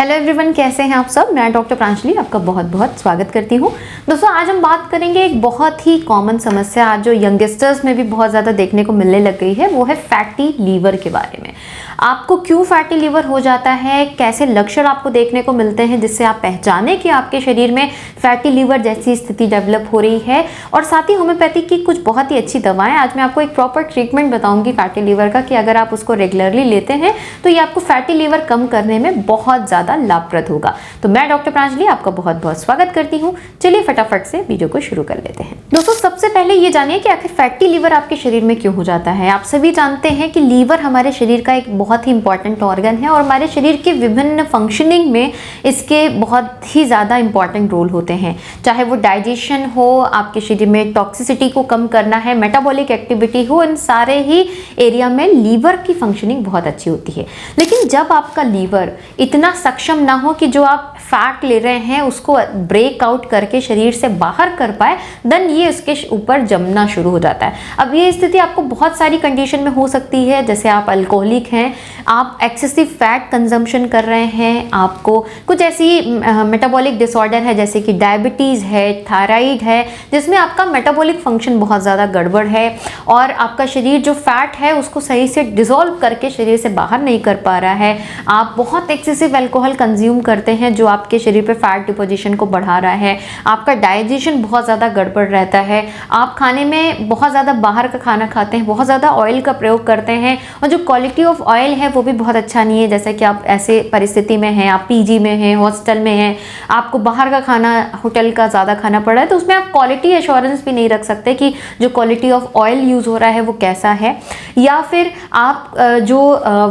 Hello everyone, कैसे हैं आप सब। मैं डॉक्टर प्रांजलि आपका बहुत बहुत स्वागत करती हूं। दोस्तों, आज हम बात करेंगे एक बहुत ही कॉमन समस्या आज जो यंगस्टर्स में भी बहुत ज़्यादा देखने को मिलने लग गई है, वो है फैटी लीवर के बारे में। आपको क्यों फैटी लीवर हो जाता है, कैसे लक्षण आपको देखने को मिलते हैं जिससे आप पहचाने कि आपके शरीर में फैटी लीवर जैसी स्थिति डेवलप हो रही है, और साथ ही होम्योपैथी की कुछ बहुत ही अच्छी दवाएं। आज मैं आपको एक प्रॉपर ट्रीटमेंट बताऊंगी फैटी लीवर का कि अगर आप उसको रेगुलरली लेते हैं तो ये आपको फैटी लीवर कम करने में बहुत ज़्यादा लाभप्रद होगा। तो मैं डॉक्टर प्रांजलि आपका बहुत बहुत स्वागत करती हूँ। चलिए फटाफट से वीडियो को शुरू कर लेते हैं। दोस्तों, सबसे पहले ये जानिए कि आखिर फैटी लीवर आपके शरीर में क्यों हो जाता है। आप सभी जानते हैं कि लीवर हमारे शरीर का एक बहुत ही इंपॉर्टेंट ऑर्गन है और हमारे शरीर के विभिन्न फंक्शनिंग में इसके बहुत ही ज़्यादा इंपॉर्टेंट रोल होते हैं। चाहे वो डाइजेशन हो, आपके शरीर में टॉक्सिसिटी को कम करना है, मेटाबॉलिक एक्टिविटी हो, इन सारे ही एरिया में लीवर की फंक्शनिंग बहुत अच्छी होती है। लेकिन जब आपका लीवर इतना सक्षम ना हो कि जो आप फैट ले रहे हैं उसको ब्रेक आउट करके शरीर से बाहर कर पाए, देन ये उसके ऊपर जमना शुरू हो जाता है। अब ये स्थिति आपको बहुत सारी कंडीशन में हो सकती है, जैसे आप अल्कोहलिक हैं, आप एक्सेसिव फैट कंजम्पशन कर रहे हैं, आपको कुछ ऐसी मेटाबॉलिक डिसऑर्डर है जैसे कि डायबिटीज़ है, थायराइड है, जिसमें आपका मेटाबॉलिक फंक्शन बहुत ज़्यादा गड़बड़ है और आपका शरीर जो फैट है उसको सही से डिसॉल्व करके शरीर से बाहर नहीं कर पा रहा है। आप बहुत एक्सेसिव अल्कोहल कंज्यूम करते हैं जो आपके शरीर पे फैट डिपोजिशन को बढ़ा रहा है। आपका डाइजेशन बहुत ज़्यादा गड़बड़ रहता है। आप खाने में बहुत ज़्यादा बाहर का खाना खाते हैं, बहुत ज़्यादा ऑयल का प्रयोग करते हैं और जो क्वालिटी ऑफ ऑयल है वो भी बहुत अच्छा नहीं है। जैसे कि आप ऐसे परिस्थिति में हैं, आप पीजी में हैं, हॉस्टल में हैं, आपको बाहर का खाना होटल का ज़्यादा खाना पड़ रहा है, तो उसमें आप क्वालिटी एश्योरेंस भी नहीं रख सकते कि जो क्वालिटी ऑफ ऑयल यूज़ हो रहा है वो कैसा है। या फिर आप जो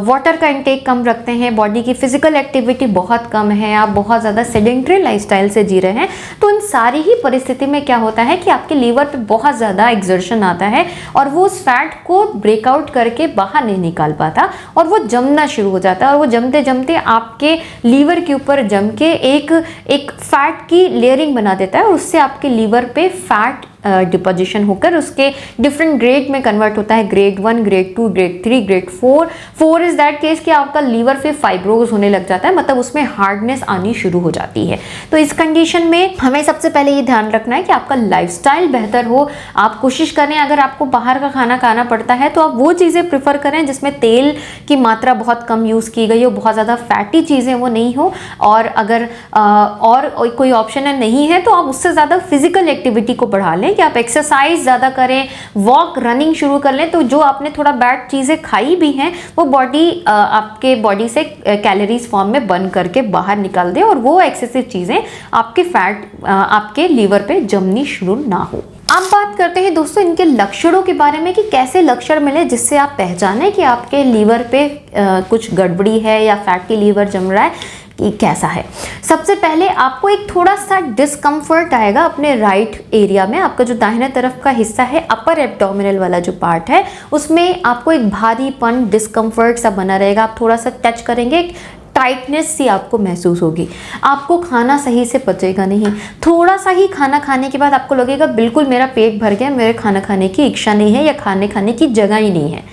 वाटर का इंटेक कम रखते हैं, बॉडी की फिजिकल एक्टिविटी बहुत कम है, आप बहुत ज़्यादा सेडेंट्री लाइफस्टाइल से जी रहे हैं, तो इन सारी ही परिस्थिति में क्या होता है कि आपके लीवर पे बहुत ज़्यादा एक्सर्शन आता है और वो उस फैट को ब्रेकआउट करके बाहर नहीं निकाल पाता और वो जमना शुरू हो जाता है। और वो जमते जमते आपके लीवर के ऊपर जम के एक फैट की लेयरिंग बना देता है और उससे आपके लीवर पे फैट डिपोजिशन होकर उसके डिफरेंट ग्रेड में कन्वर्ट होता है। Grade 1, grade 2, grade 3, grade 4 is that case कि आपका लीवर पे फाइब्रोज होने लग जाता है, मतलब उसमें हार्डनेस आनी शुरू हो जाती है। तो इस कंडीशन में हमें सबसे पहले ये ध्यान रखना है कि आपका लाइफस्टाइल बेहतर हो। आप कोशिश करें, अगर आपको बाहर का खाना खाना पड़ता है तो आप वो चीज़ें प्रेफर करें जिसमें तेल की मात्रा बहुत कम यूज़ की गई हो, बहुत ज़्यादा फैटी चीज़ें वो नहीं हो। और अगर और कोई ऑप्शन नहीं है तो आप उससे ज़्यादा फिजिकल एक्टिविटी को बढ़ा लें, कि आप एक्सरसाइज ज़्यादा करें, वॉक, रनिंग शुरू कर लें। तो जो आपने थोड़ा बैड चीज़ें खाई भी हैं वो बॉडी आपके बॉडी से कैलोरीज फॉर्म में बर्न करके बाहर निकाल दे और वो एक्सेसिव चीज़ें आपके फैट आपके लीवर पे जमनी शुरू ना हो। अब बात करते हैं दोस्तों इनके लक्षणों के बारे में कि कैसे लक्षण मिले जिससे आप पहचाने कि आपके लीवर पे कुछ गड़बड़ी है या फैटी लीवर जम रहा है कि कैसा है। सबसे पहले आपको एक थोड़ा सा डिस्कम्फर्ट आएगा अपने राइट एरिया में। आपका जो दाहिने तरफ का हिस्सा है, अपर एब्डोमिनल वाला जो पार्ट है, उसमें आपको एक भारीपन, डिस्कम्फर्ट सा बना रहेगा। आप थोड़ा सा टच करेंगे, एक टाइटनेस सी आपको महसूस होगी। आपको खाना सही से पचेगा नहीं। थोड़ा सा ही खाना खाने के बाद आपको लगेगा बिल्कुल मेरा पेट भर गया, मेरे खाना खाने की इच्छा नहीं है या खाने की जगह ही नहीं है।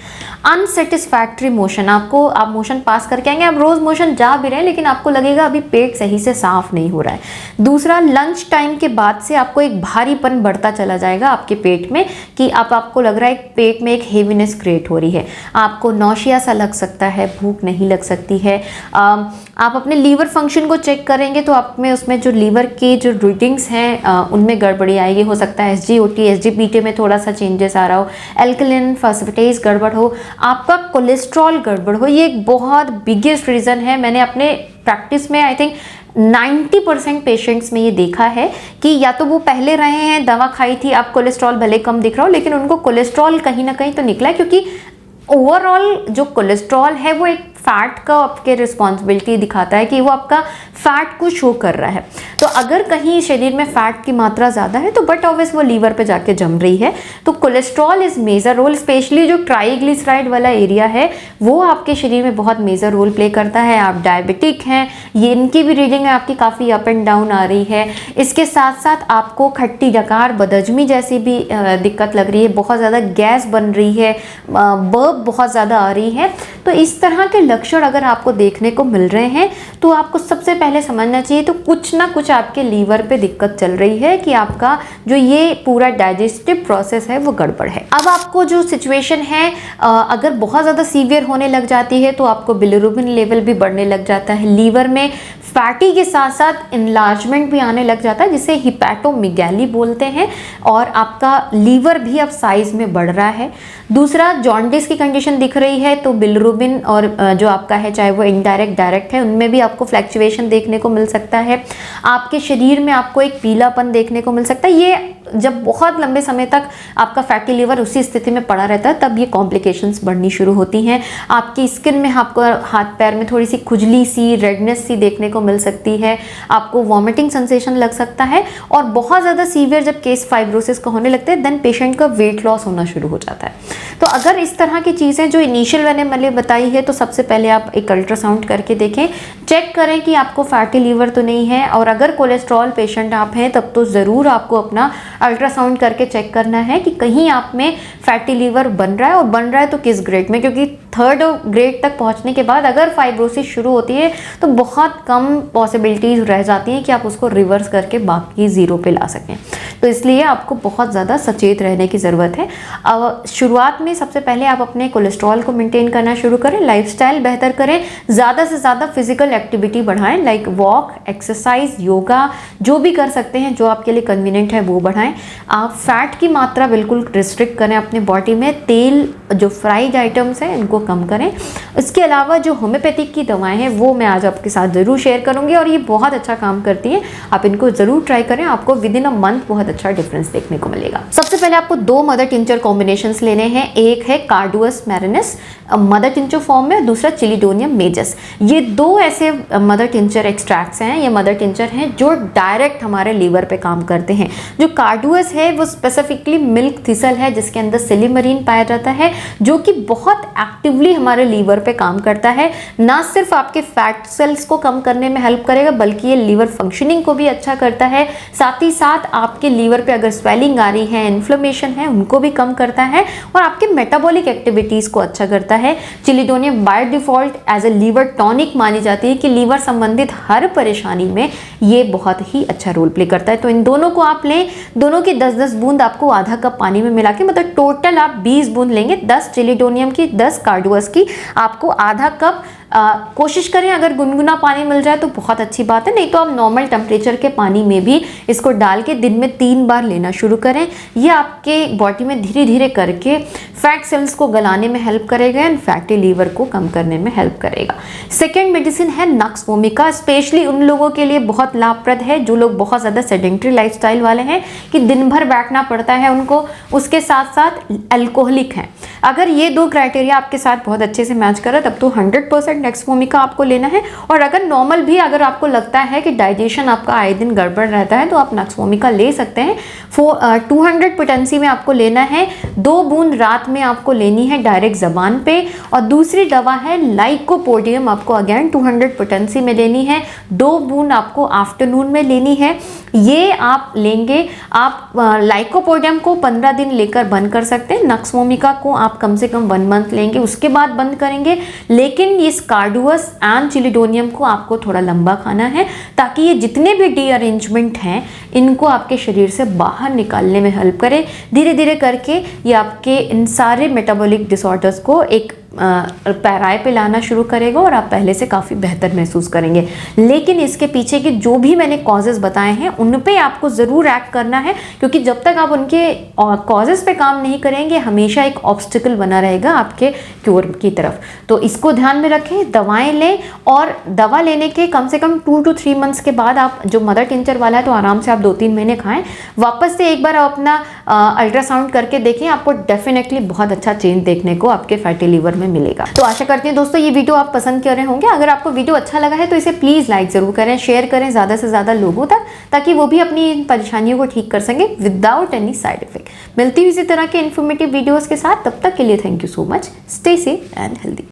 अनसेटिस्फैक्ट्री मोशन, आप मोशन पास करके आएंगे, आप रोज़ मोशन जा भी रहे हैं लेकिन आपको लगेगा अभी पेट सही से साफ नहीं हो रहा है। दूसरा, लंच टाइम के बाद से आपको एक भारीपन बढ़ता चला जाएगा आपके पेट में, कि आपको लग रहा है पेट में एक हेवीनेस क्रिएट हो रही है। आपको नौशिया सा लग सकता है, भूख नहीं लग सकती है। आप अपने लीवर फंक्शन को चेक करेंगे तो आप में उसमें जो लीवर के जो रीडिंग्स हैं उनमें गड़बड़ी आएगी। हो सकता है SGOT, SGPT में थोड़ा सा चेंजेस आ रहा हो, एल्कलिन फॉस्फेटेज गड़बड़ हो, आपका कोलेस्ट्रॉल गड़बड़ हो। ये एक बहुत बिगेस्ट रीज़न है। मैंने अपने प्रैक्टिस में आई थिंक 90% पेशेंट्स में ये देखा है कि या तो वो पहले रहे हैं, दवा खाई थी, अब कोलेस्ट्रॉल भले कम दिख रहा हो लेकिन उनको कोलेस्ट्रॉल कहीं ना कहीं तो निकला है, क्योंकि ओवरऑल जो कोलेस्ट्रॉल है वो एक फैट का आपके रिस्पॉन्सिबिलिटी दिखाता है कि वो आपका फैट को शो कर रहा है। तो अगर कहीं शरीर में फैट की मात्रा ज़्यादा है तो बट ऑब्वियस वो लीवर पे जाके जम रही है। तो cholesterol is major role, especially जो ट्राइग्लिसराइड वाला एरिया है वो आपके शरीर में बहुत मेजर रोल प्ले करता है। आप डायबिटिक हैं, ये इनकी भी रीडिंग है आपकी काफ़ी अप एंड डाउन आ रही है। इसके साथ साथ आपको खट्टी डकार, बदहजमी जैसी भी दिक्कत लग रही है, बहुत ज़्यादा गैस बन रही है, बर्प बहुत ज़्यादा आ रही है। तो इस तरह के लक्षण अगर आपको देखने को मिल रहे हैं तो आपको सबसे पहले समझना चाहिए तो कुछ ना कुछ आपके लीवर पे दिक्कत चल रही है कि आपका जो ये पूरा डाइजेस्टिव प्रोसेस है वो गड़बड़ है। अब आपको जो सिचुएशन है अगर बहुत ज़्यादा सीवियर होने लग जाती है तो आपको बिलिरुबिन लेवल भी बढ़ने लग जाता है, लीवर में फैटी के साथ साथ इनलार्जमेंट भी आने लग जाता है जिसे हिपैटोमेगैली बोलते हैं, और आपका लीवर भी अब साइज में बढ़ रहा है। दूसरा, जॉन्डिस की कंडीशन दिख रही है तो बिलिरुबिन और जो आपका है चाहे वो इनडायरेक्ट डायरेक्ट है उनमें भी आपको फ्लैक्चुएशन देखने को मिल सकता है। आपके शरीर में आपको एक पीलापन देखने को मिल सकता है। ये जब बहुत लंबे समय तक आपका फैटी लीवर उसी स्थिति में पड़ा रहता है तब ये कॉम्प्लिकेशंस बढ़नी शुरू होती हैं। आपकी स्किन में आपको हाथ पैर में थोड़ी सी खुजली सी, रेडनेस सी देखने को मिल सकती है, आपको वॉमिटिंग सेंसेशन लग सकता है, और बहुत ज़्यादा सीवियर जब केस फाइब्रोसिस का होने लगता है देन पेशेंट का वेट लॉस होना शुरू हो जाता है। तो अगर इस तरह की चीज़ें जो इनिशियल मैंने बताई है तो सबसे पहले आप एक अल्ट्रासाउंड करके देखें, चेक करें कि आपको फैटी लीवर तो नहीं है, और अगर कोलेस्ट्रॉल पेशेंट आप हैं तब तो ज़रूर आपको अपना अल्ट्रासाउंड करके चेक करना है कि कहीं आप में फैटी लीवर बन रहा है, और बन रहा है तो किस ग्रेड में, क्योंकि 3rd ग्रेड तक पहुंचने के बाद अगर फाइब्रोसिस शुरू होती है तो बहुत कम पॉसिबिलिटीज़ रह जाती हैं कि आप उसको रिवर्स करके बाकी ज़ीरो पे ला सकें। तो इसलिए आपको बहुत ज़्यादा सचेत रहने की ज़रूरत है। अब शुरुआत में सबसे पहले आप अपने कोलेस्ट्रॉल को मेंटेन करना शुरू करें, लाइफस्टाइल बेहतर करें, ज़्यादा से ज़्यादा फिजिकल एक्टिविटी बढ़ाएं, लाइक वॉक, एक्सरसाइज, योगा, जो भी कर सकते हैं जो आपके लिए कन्वीनियंट है वो बढ़ाएं। आप फैट की मात्रा बिल्कुल रिस्ट्रिक्ट करें अपने बॉडी में, तेल जो फ्राइड आइटम्स हैं इनको कम करें। इसके अलावा जो होम्योपैथिक की दवाएं हैं वो मैं आज आपके साथ ज़रूर शेयर करूंगी, और ये बहुत अच्छा काम करती हैं, आप इनको ज़रूर ट्राई करें, आपको विद इन अ मंथ बहुत अच्छा डिफरेंस देखने को मिलेगा। सबसे पहले आपको 2 मदर टिंचर कॉम्बिनेशंस लेने हैं, एक है कार्डुअस मैरिनस मदर टिंचर फॉर्म में, दूसरा चिलिडोनियम मेजस। ये 2 ऐसे मदर टिंचर एक्सट्रैक्ट्स हैं, ये मदर टिंचर हैं जो डायरेक्ट हमारे लीवर पे काम करते हैं। जो कार्डुअस है वो स्पेसिफिकली मिल्क थिसल है जिसके अंदर सिलिमरीन पाया जाता है, जो कि बहुत एक्टिवली हमारे लीवर पे काम करता है। ना सिर्फ आपके फैट सेल्स को कम करने में हेल्प करेगा बल्कि ये लीवर फंक्शनिंग को भी अच्छा करता है, साथ ही साथ आपके लीवर पे अगर स्वेलिंग आ रही है, इन्फ्लेमेशन है, उनको भी कम करता है, और आपके मेटाबॉलिक एक्टिविटीज को अच्छा करता है। Chelidonium by default as a liver tonic मानी जाती है कि लीवर संबंधित हर परेशानी में ये बहुत ही अच्छा रोल प्ले करता है। तो इन दोनों को आप लें, दोनों की 10-10 बूंद आपको आधा कप पानी में मिला के, मतलब टोटल आप 20 बूंद लेंगे, 10 चिलिडोनियम की, 10 कार्डुअस की, आपको आधा कप कोशिश करें अगर गुनगुना पानी मिल जाए तो बहुत अच्छी बात है, नहीं तो आप नॉर्मल टेम्परेचर के पानी में भी इसको डाल के दिन में 3 बार लेना शुरू करें। ये आपके बॉडी में धीरे धीरे करके फैट सेल्स को गलाने में हेल्प करेगा एंड फैटी लीवर को कम करने में हेल्प करेगा। सेकेंड मेडिसिन है नक्स वोमिका, स्पेशली उन लोगों के लिए बहुत लाभप्रद है जो लोग बहुत ज़्यादा सेडेंट्री लाइफस्टाइल वाले हैं कि दिन भर बैठना पड़ता है उनको, उसके साथ साथ अल्कोहलिक हैं। अगर ये 2 क्राइटेरिया आपके साथ बहुत अच्छे से मैच कर रहा है तब तो 100% नेक्स्ट वोमिका आपको लेना है। और अगर नॉर्मल भी अगर आपको लगता है कि डाइजेशन आपका आए दिन गड़बड़ रहता है तो आप नक्स वोमिका ले सकते हैं। 200 पोटेंसी में आपको लेना है, 2 बूंद रात में आपको लेनी है डायरेक्ट जबान पे, और दूसरी दवा है लाइकोपोडियम, आपको अगेन 200 पोटेंसी में लेनी है, 2 बूंद आपको आफ्टरनून में लेनी है। ये आप लेंगे, आप लाइकोपोडियम को 15 दिन लेकर बंद कर सकते हैं, नक्स वोमिका को आप कम से कम 1 मंथ लेंगे उसके बाद बंद करेंगे। लेकिन इस कार्डुअस एंड चिलिडोनियम को आपको थोड़ा लंबा खाना है ताकि ये जितने भी डी-अरेंजमेंट हैं इनको आपके शरीर से बाहर निकालने में हेल्प करे। धीरे धीरे करके ये आपके इन सारे मेटाबॉलिक डिसऑर्डर्स को एक पैराए पे लाना शुरू करेगा और आप पहले से काफ़ी बेहतर महसूस करेंगे। लेकिन इसके पीछे के जो भी मैंने कॉजेज़ बताए हैं उन पे आपको ज़रूर एक्ट करना है, क्योंकि जब तक आप उनके कॉजेज़ पे काम नहीं करेंगे हमेशा एक ऑब्स्टिकल बना रहेगा आपके क्योर की तरफ। तो इसको ध्यान में रखें, दवाएं लें, और दवा लेने के कम से कम 2 to 3 मंथ्स के बाद आप जो मदर टिंचर वाला है तो आराम से आप 2-3 महीने खाएं, वापस से एक बार आप अपना अल्ट्रासाउंड करके देखें, आपको डेफिनेटली बहुत अच्छा चेंज देखने को आपके फैटी लीवर में मिलेगा। तो आशा करती हूँ दोस्तों ये वीडियो आप पसंद कर रहे होंगे। अगर आपको वीडियो अच्छा लगा है तो इसे प्लीज लाइक जरूर करें, शेयर करें ज़्यादा से ज़्यादा लोगों तक, ताकि वो भी अपनी इन परेशानियों को ठीक कर सकें विदाउट एनी साइड इफेक्ट। मिलती हुई इसी तरह के इन्फॉर्मेटिव वीडियोस के साथ, तब तक के लिए thank you so much, stay safe and healthy.